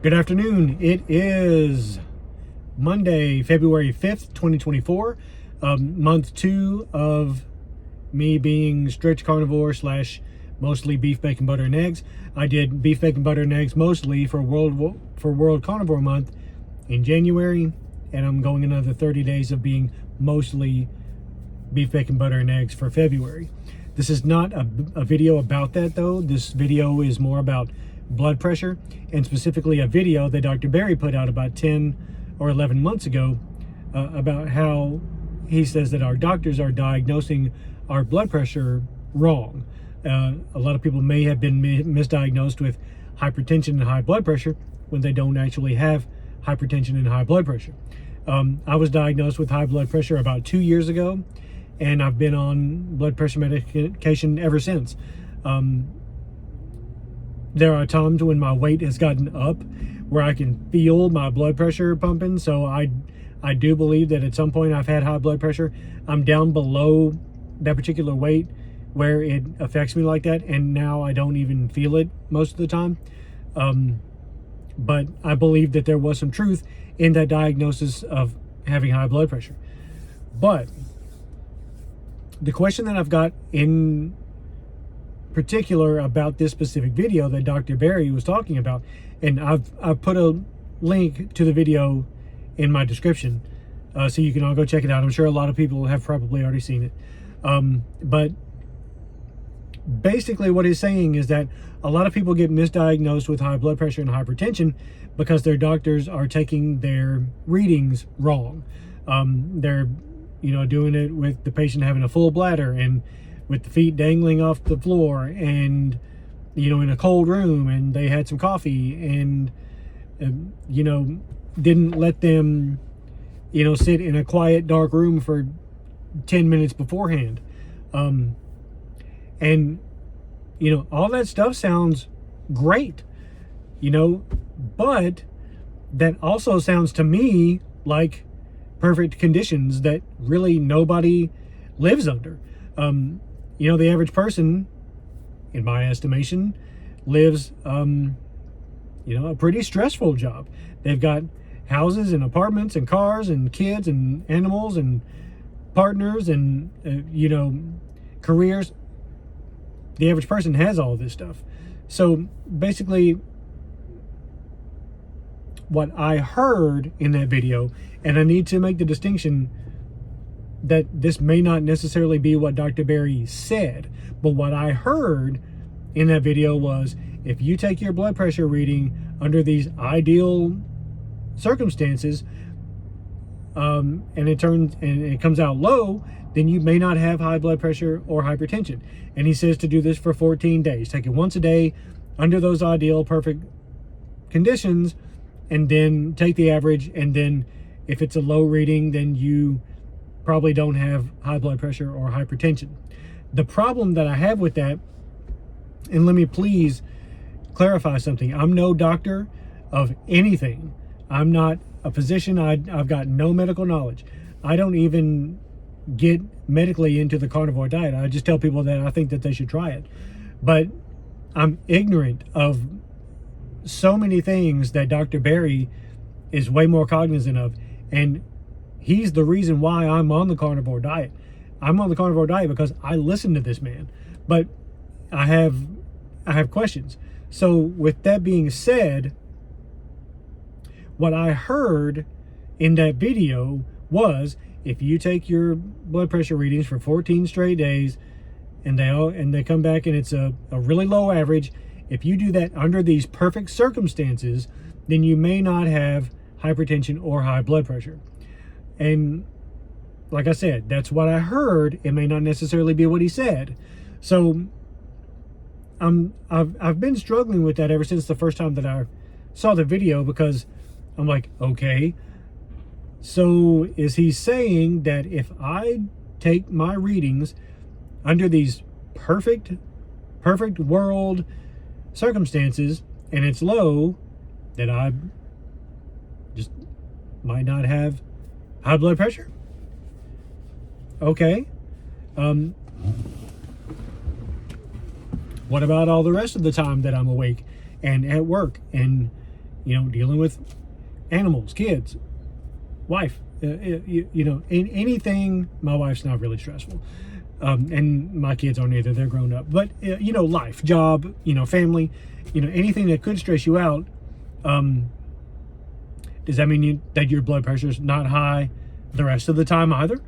Good afternoon. It is Monday, February 5th, 2024, month 2 of me being strict carnivore slash mostly beef, bacon, butter, and eggs. I did beef, bacon, butter, and eggs mostly for World Carnivore Month in January, and I'm going another 30 days of being mostly beef, bacon, butter, and eggs for February. This is not a video about that, though. This video is more about blood pressure, and specifically a video that Dr. Berry put out about 10 or 11 months ago about how he says that our doctors are diagnosing our blood pressure wrong. A lot of people may have been misdiagnosed with hypertension and high blood pressure when they don't actually have hypertension and high blood pressure. I was diagnosed with high blood pressure about 2 years ago, and I've been on blood pressure medication ever since. There are times when my weight has gotten up where I can feel my blood pressure pumping. So I do believe that at some point I've had high blood pressure. I'm down below that particular weight where it affects me like that, and now I don't even feel it most of the time. But I believe that there was some truth in that diagnosis of having high blood pressure. But the question that I've got in particular about this specific video that Dr. Berry was talking about, and I've put a link to the video in my description, so you can all go check it out. I'm sure a lot of people have probably already seen it. But basically what he's saying is that a lot of people get misdiagnosed with high blood pressure and hypertension because their doctors are taking their readings wrong. They're doing it with the patient having a full bladder and with the feet dangling off the floor, and in a cold room, and they had some coffee, and didn't let them sit in a quiet dark room for 10 minutes beforehand. And all that stuff sounds great, but that also sounds to me like perfect conditions that really nobody lives under. The average person, in my estimation, lives, a pretty stressful job. They've got houses and apartments and cars and kids and animals and partners and, careers. The average person has all of this stuff. So basically, what I heard in that video, and I need to make the distinction that this may not necessarily be what Dr. Berry said, but what I heard in that video was, if you take your blood pressure reading under these ideal circumstances, and it comes out low, then you may not have high blood pressure or hypertension. And he says to do this for 14 days. Take it once a day under those ideal perfect conditions, and then take the average, and then if it's a low reading, then you probably don't have high blood pressure or hypertension. The problem that I have with that, and let me please clarify something, I'm no doctor of anything. I'm not a physician. I've got no medical knowledge. I don't even get medically into the carnivore diet. I just tell people that I think that they should try it. But I'm ignorant of so many things that Dr. Berry is way more cognizant of, and he's the reason why I'm on the carnivore diet. I'm on the carnivore diet because I listen to this man. But I have questions. So with that being said, what I heard in that video was, if you take your blood pressure readings for 14 straight days and they come back and it's a really low average, if you do that under these perfect circumstances, then you may not have hypertension or high blood pressure. And like I said, that's what I heard. It may not necessarily be what he said. So I've been struggling with that ever since the first time that I saw the video, because I'm like, okay, so is he saying that if I take my readings under these perfect world circumstances and it's low, that I just might not have high blood pressure? Okay. What about all the rest of the time that I'm awake and at work and dealing with animals, kids, wife, anything. My wife's not really stressful. And my kids aren't either. They're grown up. But, life, job, family, anything that could stress you out. Does that mean that your blood pressure is not high the rest of the time either?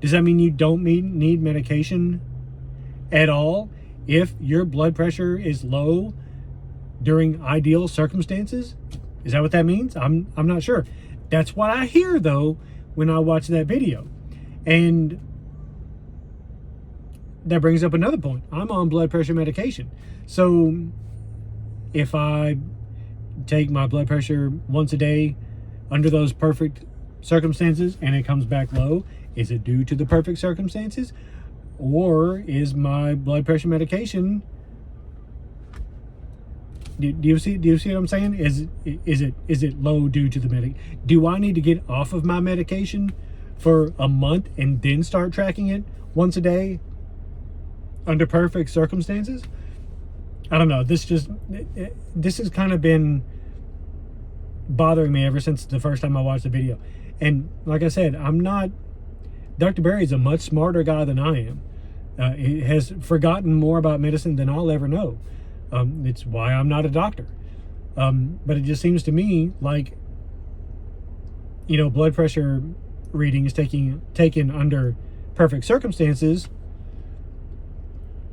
Does that mean you don't need medication at all if your blood pressure is low during ideal circumstances? Is that what that means? I'm not sure. That's what I hear, though, when I watch that video. And that brings up another point. I'm on blood pressure medication. So if I take my blood pressure once a day under those perfect circumstances and it comes back low, is it due to the perfect circumstances? Or is my blood pressure medication... Do you see what I'm saying? Is it low due to the medic? Do I need to get off of my medication for a month and then start tracking it once a day under perfect circumstances? I don't know. This has kind of been bothering me ever since the first time I watched the video. And like I said, Dr. Berry is a much smarter guy than I am. He has forgotten more about medicine than I'll ever know. It's why I'm not a doctor. But it just seems to me like, blood pressure readings taken under perfect circumstances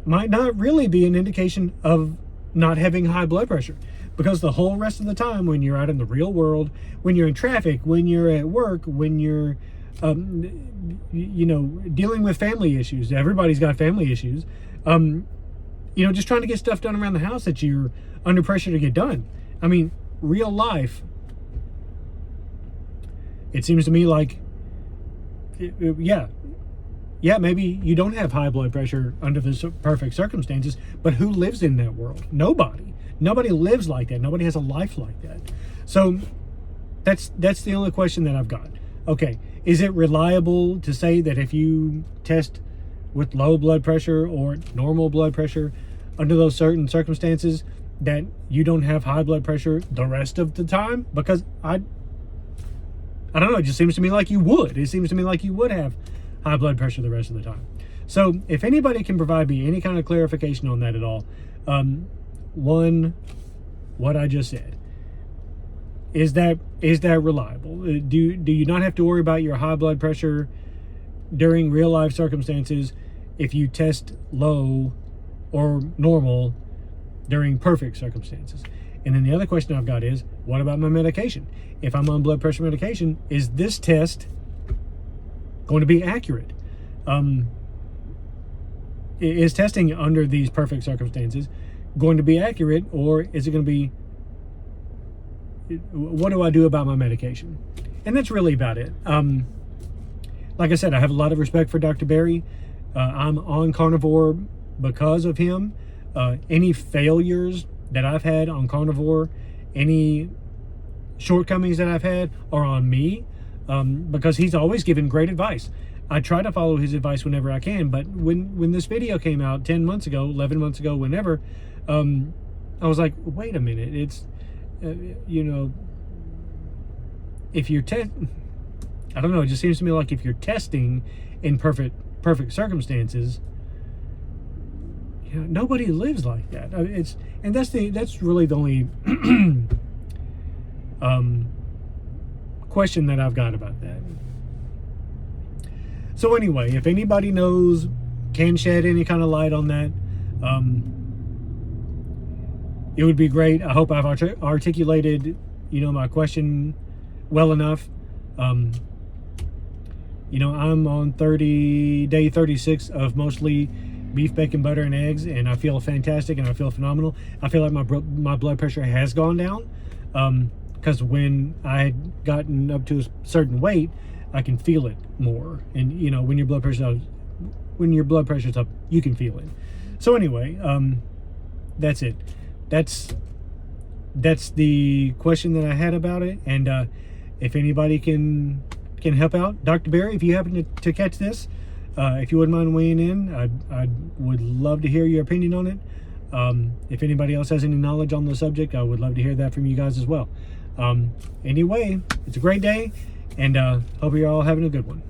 might not really be an indication of not having high blood pressure. Because the whole rest of the time, when you're out in the real world, when you're in traffic, when you're at work, when you're, dealing with family issues, everybody's got family issues, just trying to get stuff done around the house that you're under pressure to get done. I mean, real life, it seems to me like, maybe you don't have high blood pressure under the perfect circumstances, but who lives in that world? Nobody. Nobody lives like that. Nobody has a life like that. So that's the only question that I've got. Okay, is it reliable to say that if you test with low blood pressure or normal blood pressure under those certain circumstances that you don't have high blood pressure the rest of the time? Because I don't know, it just seems to me like you would. It seems to me like you would have high blood pressure the rest of the time. So if anybody can provide me any kind of clarification on that at all, one, what I just said, is that reliable? Do you not have to worry about your high blood pressure during real life circumstances if you test low or normal during perfect circumstances? And then the other question I've got is, what about my medication? If I'm on blood pressure medication, is this test going to be accurate? Is testing under these perfect circumstances going to be accurate, or is it going to be, what do I do about my medication? And that's really about it. Like I said, I have a lot of respect for Dr. Berry. I'm on Carnivore because of him. Any failures that I've had on Carnivore, any shortcomings that I've had are on me, because he's always given great advice. I try to follow his advice whenever I can, but when this video came out 10 months ago, 11 months ago, whenever, I was like, wait a minute, it's, if you're I don't know, it just seems to me like if you're testing in perfect circumstances, nobody lives like that. And that's really the only question that I've got about that. So anyway, if anybody knows, can shed any kind of light on that, it would be great. I hope I've articulated, my question well enough. I'm on day 36 of mostly beef, bacon, butter, and eggs, and I feel fantastic and I feel phenomenal. I feel like my blood pressure has gone down, because when I had gotten up to a certain weight, I can feel it more. And when your blood pressure's up, you can feel it. So anyway, that's it. That's the question that I had about it. And if anybody can help out, Dr. Berry, if you happen to catch this, if you wouldn't mind weighing in, I would love to hear your opinion on it. If anybody else has any knowledge on the subject, I would love to hear that from you guys as well. Anyway, it's a great day, and hope you're all having a good one.